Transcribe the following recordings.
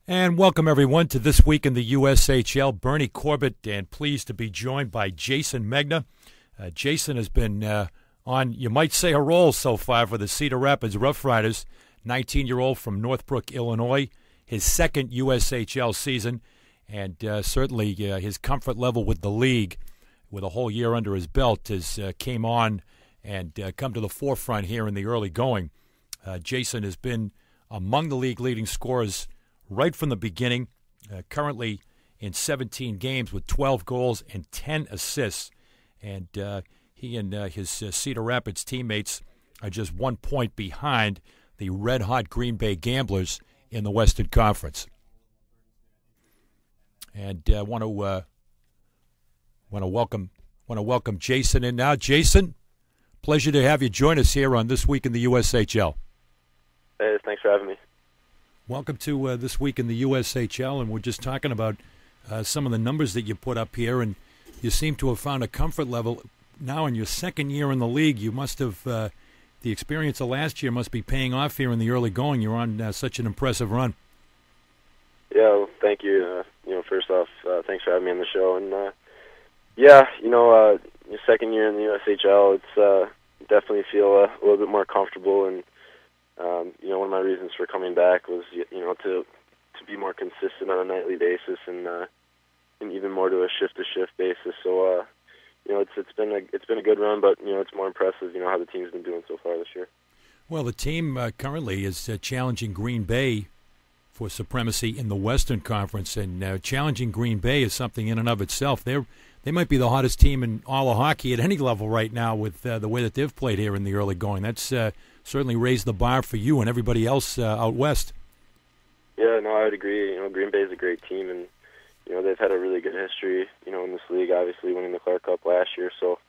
And welcome, everyone, to This Week in the USHL. Bernie Corbett, and pleased to be joined by Jayson Megna. Jayson has been on, you might say, a roll so far for the Cedar Rapids RoughRiders, 19-year-old from Northbrook, Illinois, his second USHL season, and certainly his comfort level with the league, with a whole year under his belt, has came on and come to the forefront here in the early going. Jayson has been among the league leading scorers right from the beginning, currently in 17 games with 12 goals and 10 assists. And he and his Cedar Rapids teammates are just 1 point behind the red-hot Green Bay Gamblers in the Western Conference. And want to welcome Jayson in now. Jayson, pleasure to have you join us here on This Week in the USHL. Hey, thanks for having me. Welcome to This Week in the USHL, and we're just talking about some of the numbers that you put up here, and you seem to have found a comfort level. Now in your second year in the league, you must have, the experience of last year must be paying off here in the early going. You're on such an impressive run. Yeah, well, thank you. First off, thanks for having me on the show. And, your second year in the USHL, it's definitely feel a little bit more comfortable, and one of my reasons for coming back was, to be more consistent on a nightly basis and even more to a shift-to-shift basis. So, it's been a good run, but it's more impressive, how the team's been doing so far this year. Well, the team currently is challenging Green Bay for supremacy in the Western Conference, and challenging Green Bay is something in and of itself. They might be the hottest team in all of hockey at any level right now with the way that they've played here in the early going. That's certainly raised the bar for you and everybody else out west. Yeah, no, I would agree. Green Bay is a great team, and they've had a really good history, in this league. Obviously, winning the Clark Cup last year, so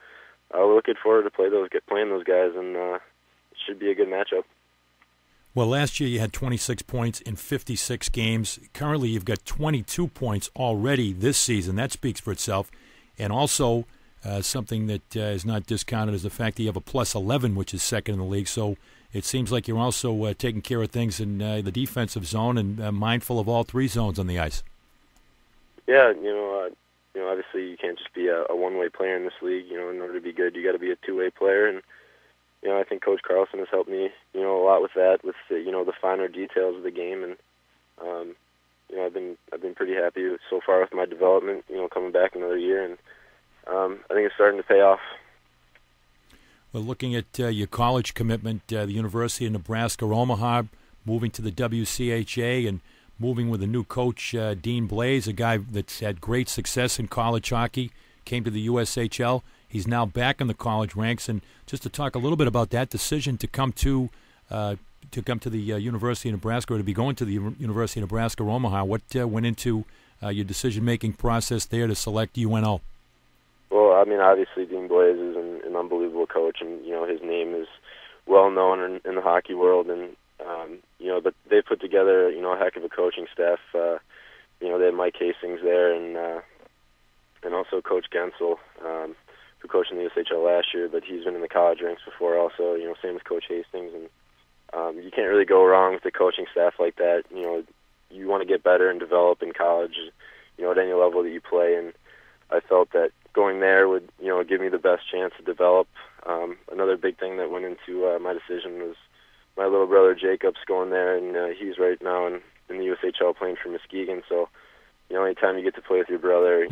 we're looking forward to playing those guys, and it should be a good matchup. Well, last year you had 26 points in 56 games. Currently, you've got 22 points already this season. That speaks for itself, and also something that is not discounted is the fact that you have a plus 11, which is second in the league. So it seems like you're also taking care of things in the defensive zone and mindful of all three zones on the ice. Yeah, obviously you can't just be a one-way player in this league. In order to be good, you got to be a two-way player, and I think Coach Carlson has helped me, a lot with that, with the finer details of the game, and I've been pretty happy so far with my development. Coming back another year, and I think it's starting to pay off. Well, looking at your college commitment, the University of Nebraska Omaha, moving to the WCHA, and moving with a new coach, Dean Blaze, a guy that's had great success in college hockey, came to the USHL. He's now back in the college ranks, and just to talk a little bit about that decision to come to the University of Nebraska, or to be going to the University of Nebraska Omaha, what went into your decision-making process there to select UNO? Well, obviously Dean Blaze is an unbelievable coach, and his name is well known in the hockey world, and but they put together a heck of a coaching staff. They had Mike Hastings there, and also Coach Gensel, who coached in the USHL last year, but he's been in the college ranks before also. Same with Coach Hastings, and you can't really go wrong with a coaching staff like that. You want to get better and develop in college, at any level that you play, and I felt that going there would, give me the best chance to develop. Another big thing that went into my decision was my little brother Jacob's going there, and he's right now in the USHL playing for Muskegon. So, anytime you get to play with your brother,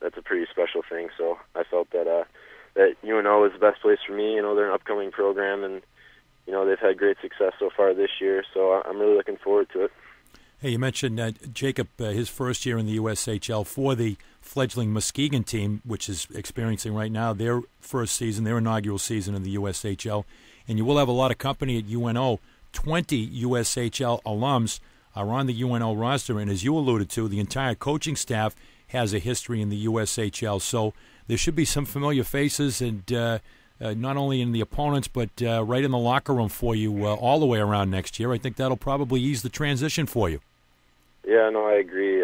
that's a pretty special thing. So I felt that UNO was the best place for me. They're an upcoming program, and they've had great success so far this year. So I'm really looking forward to it. Hey, you mentioned Jacob, his first year in the USHL for the fledgling Muskegon team, which is experiencing right now their first season, their inaugural season in the USHL. And you will have a lot of company at UNO. 20 USHL alums are on the UNO roster, and as you alluded to, the entire coaching staff has a history in the USHL. So there should be some familiar faces, and not only in the opponents, but right in the locker room for you all the way around next year. I think that'll probably ease the transition for you. Yeah, no, I agree.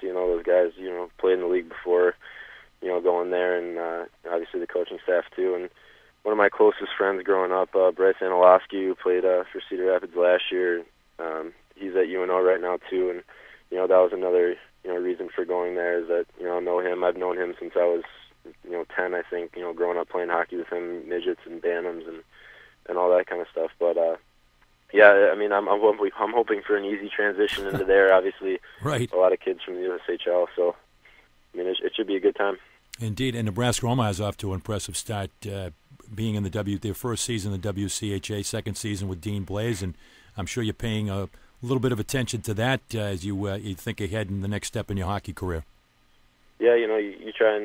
Seeing all those guys, played in the league before, going there, and obviously the coaching staff too. And one of my closest friends growing up, Bryce Anilowski, who played for Cedar Rapids last year, he's at UNO right now too, and that was another reason for going there is that I know him. I've known him since I was 10, I think. Growing up playing hockey with him, midgets and bantams and all that kind of stuff. But yeah, I mean, I'm hoping for an easy transition into there. Obviously, right. A lot of kids from the USHL, so I mean, it should be a good time. Indeed, and Nebraska Omaha off to an impressive start, being in their first season in the WCHA, second season with Dean Blaze, and I'm sure you're paying a little bit of attention to that as you think ahead in the next step in your hockey career. Yeah, you try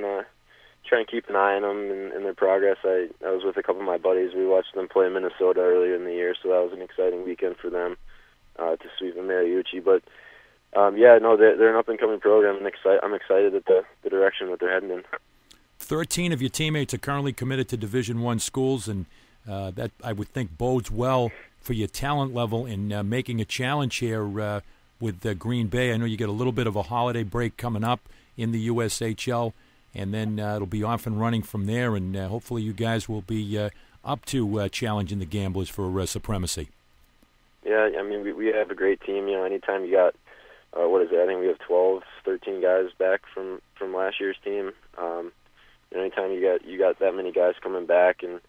and keep an eye on them and their progress. I was with a couple of my buddies. We watched them play Minnesota earlier in the year, so that was an exciting weekend for them to sweep Mariucci. But yeah, no, they're an up-and-coming program, and I'm excited at the direction that they're heading in. 13 of your teammates are currently committed to Division I schools, and that I would think bodes well for your talent level in making a challenge here with Green Bay. I know you get a little bit of a holiday break coming up in the USHL, and then it'll be off and running from there, and hopefully you guys will be up to challenging the Gamblers for supremacy. Yeah, I mean, we have a great team. Anytime you got, I think we have 12, 13 guys back from last year's team. Anytime you got that many guys coming back, and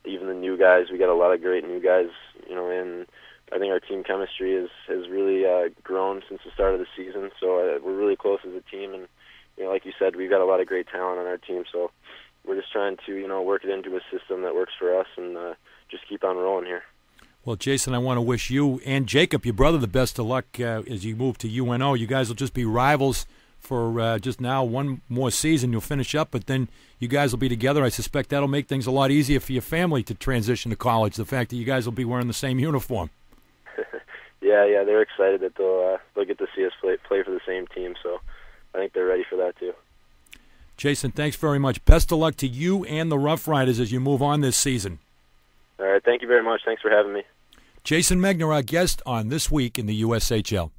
even the new guys, we got a lot of great new guys. And I think our team chemistry has really grown since the start of the season. So we're really close as a team, and like you said, we've got a lot of great talent on our team. So we're just trying to work it into a system that works for us, and just keep on rolling here. Well, Jayson, I want to wish you and Jacob, your brother, the best of luck as you move to UNO. You guys will just be rivals for just now one more season. You'll finish up, but then you guys will be together. I suspect that'll make things a lot easier for your family to transition to college, the fact that you guys will be wearing the same uniform. Yeah, they're excited that they'll get to see us play for the same team, so I think they're ready for that too. Jayson, thanks very much. Best of luck to you and the RoughRiders as you move on this season. All right, thank you very much. Thanks for having me. Jayson Megna, our guest on This Week in the USHL.